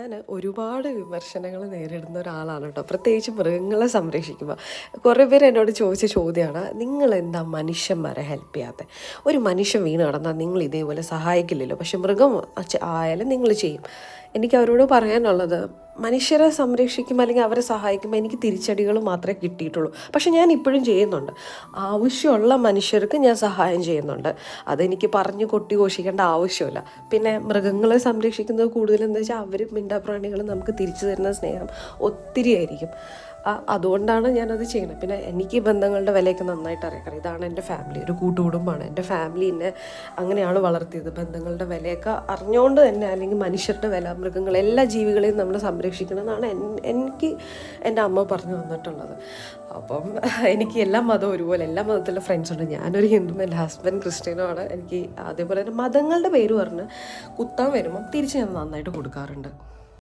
ഞാൻ ഒരുപാട് വിമർശനങ്ങൾ നേരിടുന്ന ഒരാളാണ് കേട്ടോ, പ്രത്യേകിച്ച് മൃഗങ്ങളെ സംരക്ഷിക്കുമ്പോൾ. കുറേ പേര് എന്നോട് ചോദിച്ച ചോദ്യമാണ്, നിങ്ങളെന്താ മനുഷ്യന്മാരെ ഹെൽപ്പ് ചെയ്യാത്തത്? ഒരു മനുഷ്യൻ വീണ് കിടന്നാൽ നിങ്ങൾ ഇതേപോലെ സഹായിക്കില്ലല്ലോ, പക്ഷെ മൃഗം ആയാലും നിങ്ങൾ ചെയ്യും. എനിക്ക് അവരോട് പറയാനുള്ളത്, മനുഷ്യരെ സംരക്ഷിക്കുമ്പോൾ അല്ലെങ്കിൽ അവരെ സഹായിക്കുമ്പോൾ എനിക്ക് തിരിച്ചടികൾ മാത്രമേ കിട്ടിയിട്ടുള്ളൂ. പക്ഷെ ഞാൻ ഇപ്പോഴും ചെയ്യുന്നുണ്ട്. ആവശ്യമുള്ള മനുഷ്യർക്ക് ഞാൻ സഹായം ചെയ്യുന്നുണ്ട്. അതെനിക്ക് പറഞ്ഞ് കൊട്ടി ഘോഷിക്കേണ്ട ആവശ്യമില്ല. പിന്നെ മൃഗങ്ങളെ സംരക്ഷിക്കുന്നത് കൂടുതലെന്ന് വെച്ചാൽ അവർ മിണ്ടാപ്രാണികൾ നമുക്ക് തിരിച്ചു തരുന്ന സ്നേഹം ഒത്തിരി ആയിരിക്കും. അതുകൊണ്ടാണ് ഞാനത് ചെയ്യുന്നത്. പിന്നെ എനിക്ക് ബന്ധങ്ങളുടെ വിലയൊക്കെ നന്നായിട്ട് അറിയാം. ഇതാണ് എൻ്റെ ഫാമിലി, ഒരു കൂട്ടുകുടുംബമാണ്. എൻ്റെ ഫാമിലി എന്നെ അങ്ങനെയാണ് വളർത്തിയത്. ബന്ധങ്ങളുടെ വിലയൊക്കെ അറിഞ്ഞുകൊണ്ട് തന്നെ, അല്ലെങ്കിൽ മനുഷ്യരുടെ വില, മൃഗങ്ങൾ, എല്ലാ ജീവികളെയും നമ്മൾ സംരക്ഷിക്കണമെന്നാണ് എനിക്ക് എൻ്റെ അമ്മ പറഞ്ഞു തന്നിട്ടുള്ളത്. അപ്പം എനിക്ക് എല്ലാ മതവും ഒരുപോലെ, എല്ലാ മതത്തിലെ ഫ്രണ്ട്സുണ്ട്. ഞാനൊരു ഹിന്ദു, എൻ്റെ ഹസ്ബൻഡ് ക്രിസ്ത്യനുമാണ്. എനിക്ക് അതേപോലെ തന്നെ മതങ്ങളുടെ പേര് പറഞ്ഞ് കുത്താൻ വരുമ്പം തിരിച്ച് ഞാൻ നന്നായിട്ട് കൊടുക്കാറുണ്ട്.